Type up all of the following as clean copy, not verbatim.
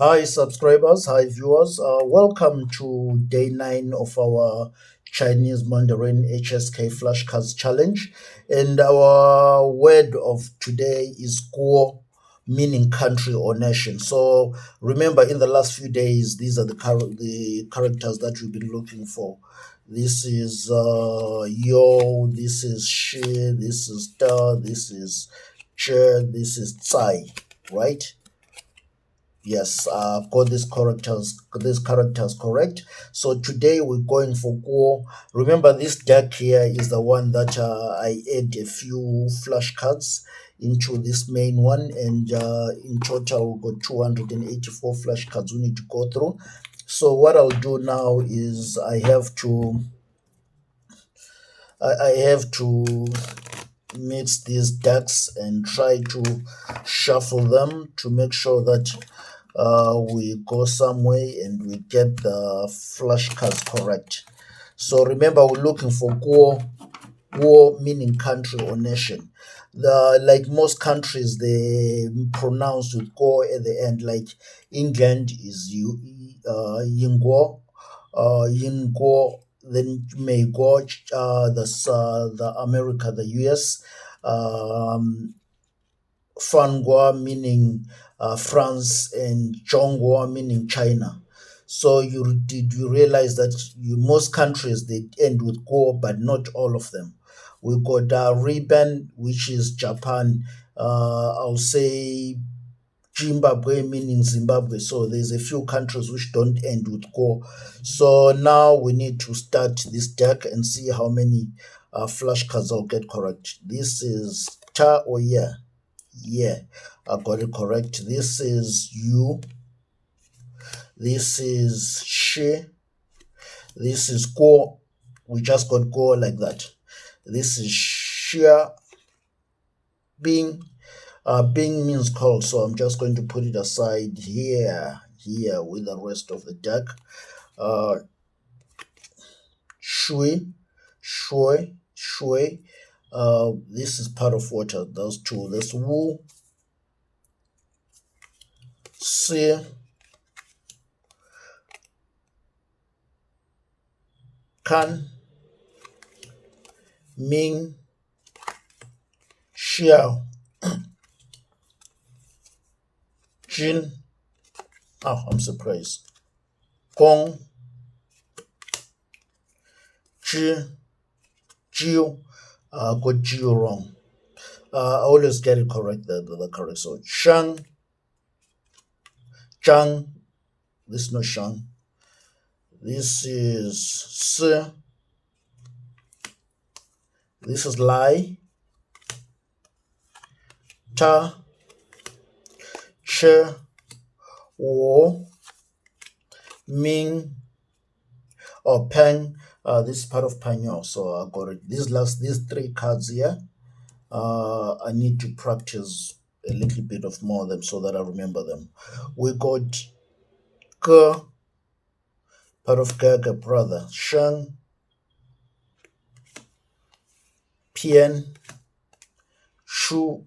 Hi, subscribers. Hi, viewers. Welcome to day 9 of our Chinese Mandarin HSK Flashcards challenge. And our word of today is Guo, meaning country or nation. So remember, in the last few days, these are the characters that we've been looking for. This is Yo, this is Shi, this is Da, this is Che, this is Tsai, right? Yes, got these characters correct. So today we're going for Guo. Remember, this deck here is the one that I add a few flashcards into this main one, and in total we got 284 flashcards we need to go through. So what I'll do now is I have to mix these decks and try to shuffle them to make sure that we go some way and we get the flashcards correct. So remember, we're looking for Guo meaning country or nation. Like most countries, they pronounce with Guo at the end. Like England is Yingguo, Yingguo. Then美国, the America, the US, Fangua meaning France, and Zhongguo meaning China. So did you realize that most countries they end with Guo, but not all of them. We got Ribbon, which is Japan. I'll say Zimbabwe meaning Zimbabwe. So there's a few countries which don't end with Go. So now we need to start this deck and see how many flashcards I'll get correct. This is Ta or Yeah. Yeah, I got it correct. This is You. This is She. This is Go. We just got Go like that. This is Shia. Bing. Bing means call, so I'm just going to put it aside here with the rest of the deck. Shui, Shui, Shui. This is part of water. Those two. There's Wu, Si, Kan, Ming, Xiao, Jin. Oh, I'm surprised. Gong, Zhi, Jiu. Got Jiu wrong. I always get it correct, the correct. So Shang, Zhang. This is not Shang. This is Si. This is Lai, Ta, Che, Wo, Ming, or Peng. This is part of Panyo, so I got it. These three cards here, I need to practice a little bit of more of them so that I remember them. We got Ge, part of Gaga brother, Sheng, Pian, Shu,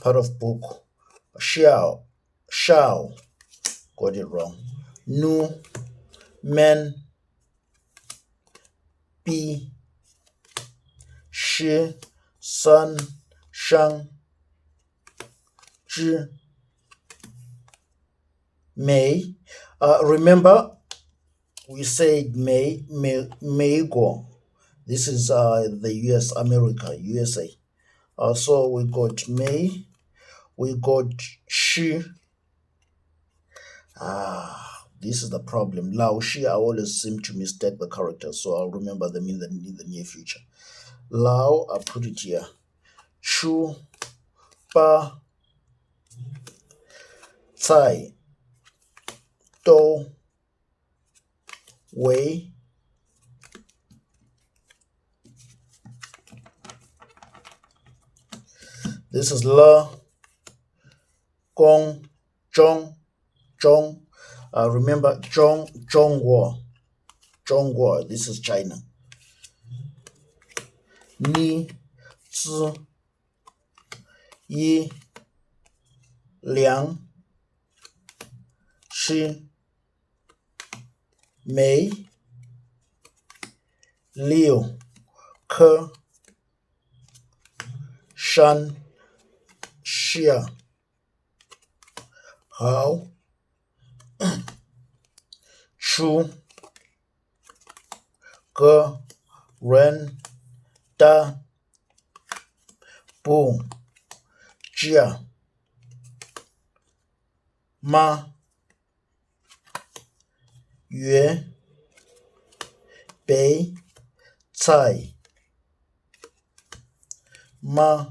part of book, Xiao, Shao, got it wrong. Nu, Men, Bi, Shi, Sun, Shang, Zhi, Mei. Remember, we said Mei Go. This is the US, America, USA. So we got Mei, we got Shi. This is the problem. Lao, Shi, I always seem to mistake the characters, so I'll remember them in the near future. Lao, I put it here. Chu, Ba, Tsai, Do, Wei, this is Le, Gong, Zhong, Zhong. Remember Zhongguo. This is China. Ni, Zi, Yi, Liang, Shi, Mei, Liu, Ke, Shan, Xia, Hao, Chu, Ge, Ren, Da, Bu, Jia, Ma, Yue, Bei, Cai, Ma,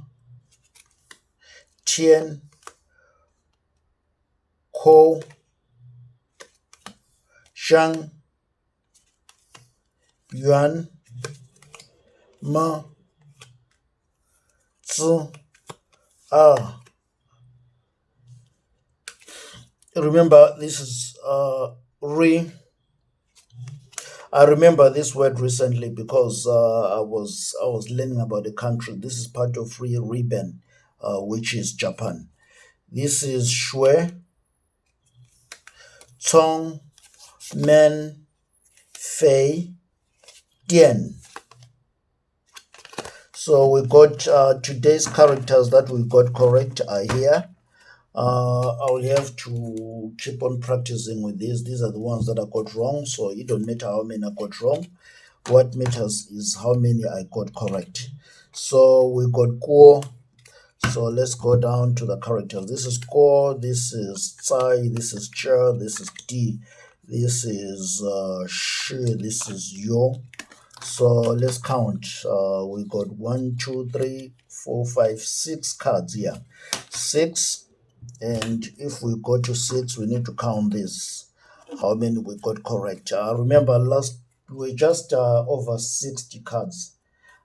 Tian, Kou, Zhang, Yuan, Ma, Zi, A. Remember, this is Re. I remember this word recently because I was learning about the country. This is part of Free Ribbon, which is Japan. This is Shui, Cong, Men, Fei, Dian. So we got today's characters that we got correct are here. I will have to keep on practicing with these. These are the ones that I got wrong, so it don't matter how many I got wrong. What matters is how many I got correct. So we got Guo. So let's go down to the characters. This is Guo, this is Cai, this is Che, this is Di, this is Shi, this is Yo. So let's count. We got 1, 2, 3, 4, 5, 6 cards here. 6. And if we go to 6, we need to count this. How many we got correct? Remember, last we just over 60 cards.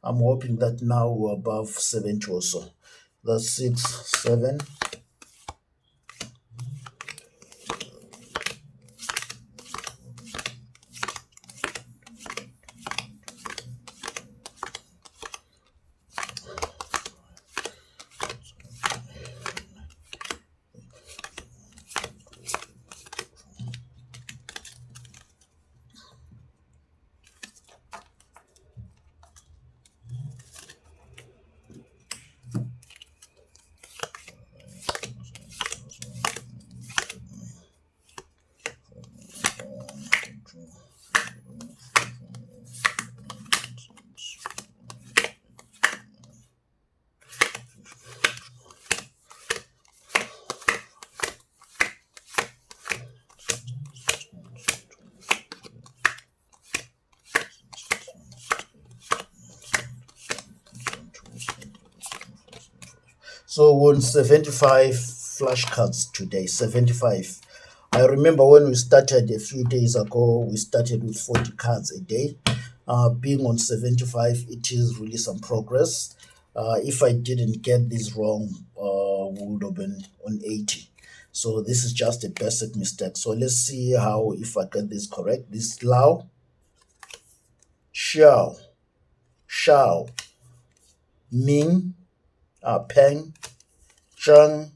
I'm hoping that now we're above 70 or so. That's 6, 7. So we won 75 flashcards today, 75. I remember when we started a few days ago, we started with 40 cards a day. Being on 75, it is really some progress. If I didn't get this wrong, we would have been on 80. So this is just a basic mistake. So let's see how, if I get this correct. This is Lao, Xiao, Shao, Ming, Peng, Zheng,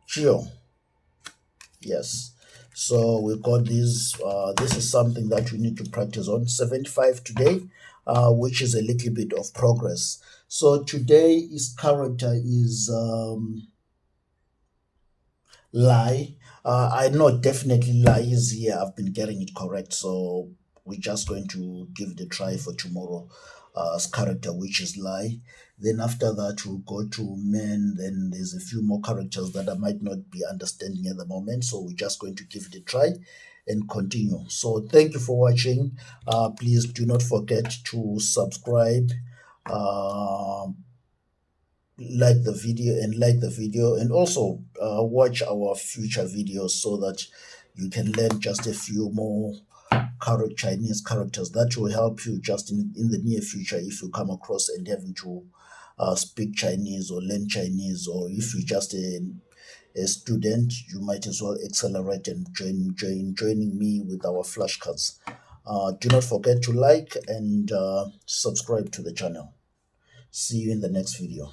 Jiu. Yes. So we got these. This is something that we need to practice on. 75 today, which is a little bit of progress. So today's character is Lai. I know definitely Lai is here. I've been getting it correct. So we're just going to give it a try for tomorrow. Character, which is Lai. Then after that, we'll go to Men. Then there's a few more characters that I might not be understanding at the moment. So we're just going to give it a try and continue. So thank you for watching. Please do not forget to subscribe, like the video, and also watch our future videos so that you can learn just a few more Chinese characters that will help you just in the near future if you come across and having to speak Chinese or learn Chinese, or if you're just a student, you might as well accelerate and joining me with our flashcards. Do not forget to like and subscribe to the channel. See you in the next video.